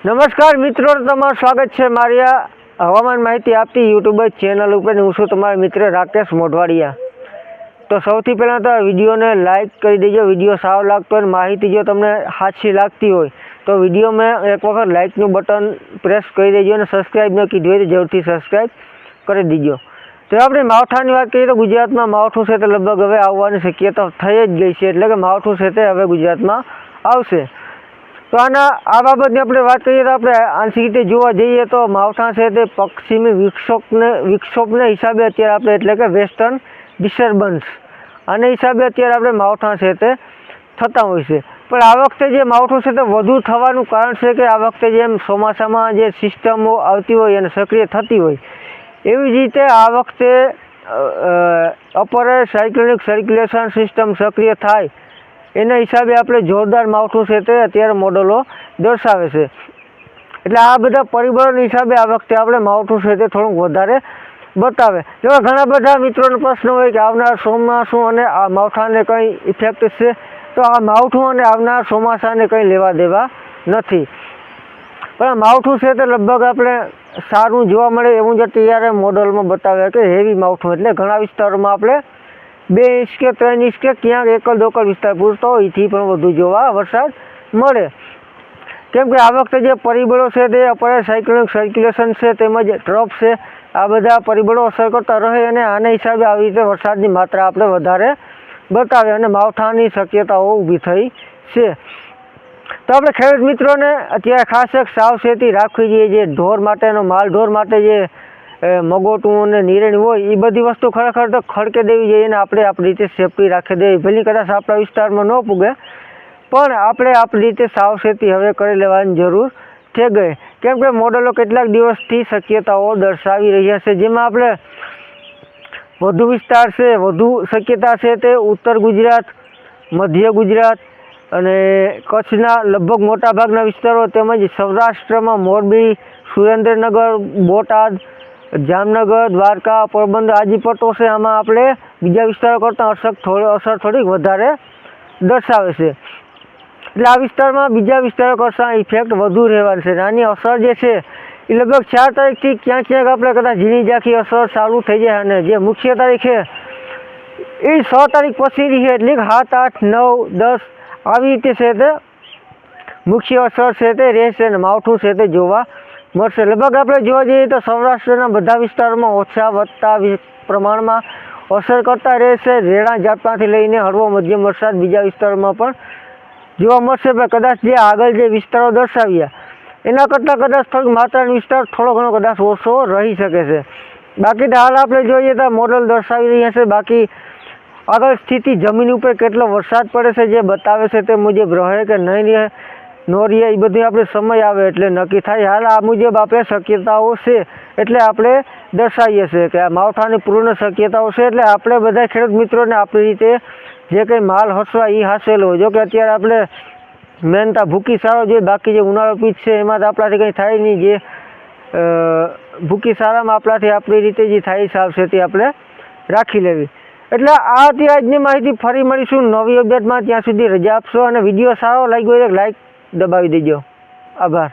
નમસ્કાર મિત્રો, તમારું સ્વાગત છે મારી આ હવામાન માહિતી આપતી યુટ્યુબ ચેનલ ઉપર. હું છું તમારો મિત્ર રાકેશ મોઢવાડિયા. તો સૌથી પહેલાં તો વિડીયોને લાઇક કરી દેજો. વિડીયો સારો લાગતો હોય, માહિતી જો તમને સાચી લાગતી હોય તો વિડીયોમાં એક વખત લાઇકનું બટન પ્રેસ કરી દેજો અને સબસ્ક્રાઈબ ન કીધું હોય તો જરૂરથી સબસ્ક્રાઈબ કરી દેજો. તો આપણે માવઠાની વાત કરીએ તો ગુજરાતમાં માવઠું છે તે લગભગ હવે આવવાની શક્યતા થઈ જ ગઈ છે. એટલે કે માવઠું છે તે હવે ગુજરાતમાં આવશે. તો આ બાબતની આપણે વાત કરીએ તો આપણે આંશિક રીતે જોવા જઈએ તો માવઠા છે તે પશ્ચિમી વિક્ષોભને હિસાબે અત્યારે આપણે એટલે કે વેસ્ટર્ન ડિસ્ટર્બન્સ આને હિસાબે અત્યારે આપણે માવઠા છે તે થતા હોય છે. પણ આ વખતે જે માવઠું છે તે વધુ થવાનું કારણ છે કે આ વખતે જેમ ચોમાસામાં જે સિસ્ટમો આવતી હોય અને સક્રિય થતી હોય એવી જ રીતે આ વખતે અપર સાયક્લોનિક સર્ક્યુલેશન સિસ્ટમ સક્રિય થાય એના હિસાબે આપણે જોરદાર માવઠું છે તે અત્યારે મોડલો દર્શાવે છે. એટલે આ બધા પરિબળોના હિસાબે આ વખતે આપણે માવઠું છે તે થોડુંક વધારે બતાવે. જેવા ઘણા બધા મિત્રોનો પ્રશ્ન હોય કે આવનાર ચોમાસું અને આ માવઠાને કંઈ ઇફેક્ટ છે, તો આ માવઠું અને આવનાર ચોમાસાને કંઈ લેવા દેવા નથી. પણ આ માવઠું છે તે લગભગ આપણે સારું જોવા મળે એવું જ અત્યારે મોડલમાં બતાવે કે હેવી માવઠું એટલે ઘણા વિસ્તારોમાં આપણે 2 ઇંચ કે 3 ઇંચ કે ક્યાંક એકલ દોકલ વિસ્તાર પૂરતો હોય એથી પણ વધુ જોવા વરસાદ મળે. કેમ કે આ વખતે જે પરિબળો છે તે અપર સાયક્લોનિક સર્ક્યુલેશન છે તેમજ ટ્રફ છે, આ બધા પરિબળો અસર કરતા રહે અને આના હિસાબે આવી રીતે વરસાદની માત્રા આપણે વધારે બતાવે અને માવઠાની શક્યતાઓ ઊભી થઈ છે. તો આપણે ખેડૂત મિત્રોને અત્યારે ખાસ એક સાવચેતી રાખવી જોઈએ. જે ઢોર માટેનો માલઢોર માટે જે મગોટું અને નિરેણ હોય એ બધી વસ્તુ ખરેખર તો ખડકે દેવી જોઈએ અને આપણે આપણી રીતે સેફટી રાખી દેવી. ભલે કદાચ આપણા વિસ્તારમાં ન પૂગે પણ આપણે આપણી રીતે સાવચેતી હવે કરી લેવાની જરૂર થઈ ગઈ. કેમ કે મોડલો કેટલાક દિવસથી શક્યતાઓ દર્શાવી રહ્યા છે, જેમાં આપણે વધુ વિસ્તાર છે, વધુ શક્યતા છે તે ઉત્તર ગુજરાત, મધ્ય ગુજરાત અને કચ્છના લગભગ મોટાભાગના વિસ્તારો તેમજ સૌરાષ્ટ્રમાં મોરબી, સુરેન્દ્રનગર, બોટાદ, જામનગર, દ્વારકા, પોરબંદર આજી પટ્ટો છે. આમાં આપણે બીજા વિસ્તારો કરતાં અસર થોડીક વધારે દર્શાવે છે. એટલે આ વિસ્તારમાં બીજા વિસ્તારો કરતાં ઇફેક્ટ વધુ રહેવાની છે. આની અસર જે છે એ લગભગ 4 તારીખથી ક્યાંક આપણે કદાચ ઝીણી ઝાંખી અસર ચાલુ થઈ જાય અને જે મુખ્ય તારીખ છે એ 6 તારીખ પછીની છે. એટલે 7, 8, 9, 10 આવી રીતે છે તે મુખ્ય અસર છે તે રહેશે અને માવઠું છે તે જોવા મળશે. લગભગ આપણે જોવા જઈએ તો સૌરાષ્ટ્રના બધા વિસ્તારોમાં ઓછા વધતા પ્રમાણમાં અસર કરતા રહેશે. રેડા ઝાપટાથી લઈને હળવો મધ્યમ વરસાદ બીજા વિસ્તારોમાં પણ જોવા મળશે. પણ કદાચ જે આગળ જે વિસ્તારો દર્શાવ્યા એના કરતાં કદાચ થોડીક માત્રાનો વિસ્તાર થોડો ઘણો કદાચ ઓછો રહી શકે છે. બાકી તો હાલ આપણે જોઈએ તો મોડલ દર્શાવી રહ્યા છે. બાકી આગળ સ્થિતિ જમીન ઉપર કેટલો વરસાદ પડે છે જે બતાવે છે તે મુજબ રહે કે નહીં રહે ન રહે એ બધું આપણે સમય આવે એટલે નક્કી થાય. હાલ આ મુજબ આપણે શક્યતાઓ છે એટલે આપણે દર્શાવીએ છીએ કે આ માવઠાની પૂર્ણ શક્યતાઓ છે. એટલે આપણે બધા ખેડૂત મિત્રોને આપણી રીતે જે કંઈ માલ હસવા એ હાંસેલો હોય. જો કે અત્યારે આપણે મહેનતા ભૂકી સારો જોઈએ. બાકી જે ઉનાળો પીચ છે એમાં તો આપણાથી કંઈ થાય નહીં. જે ભૂકી સારામાં આપણાથી આપણી રીતે જે થાય સાવચેતી આપણે રાખી લેવી. એટલે આ હતી આજની માહિતી. ફરી મળીશું નવી અપડેટમાં. ત્યાં સુધી રજા આપશો અને વિડીયો સારો લાગ્યો હોય તો લાઈક દબાવી દેજો. આભાર.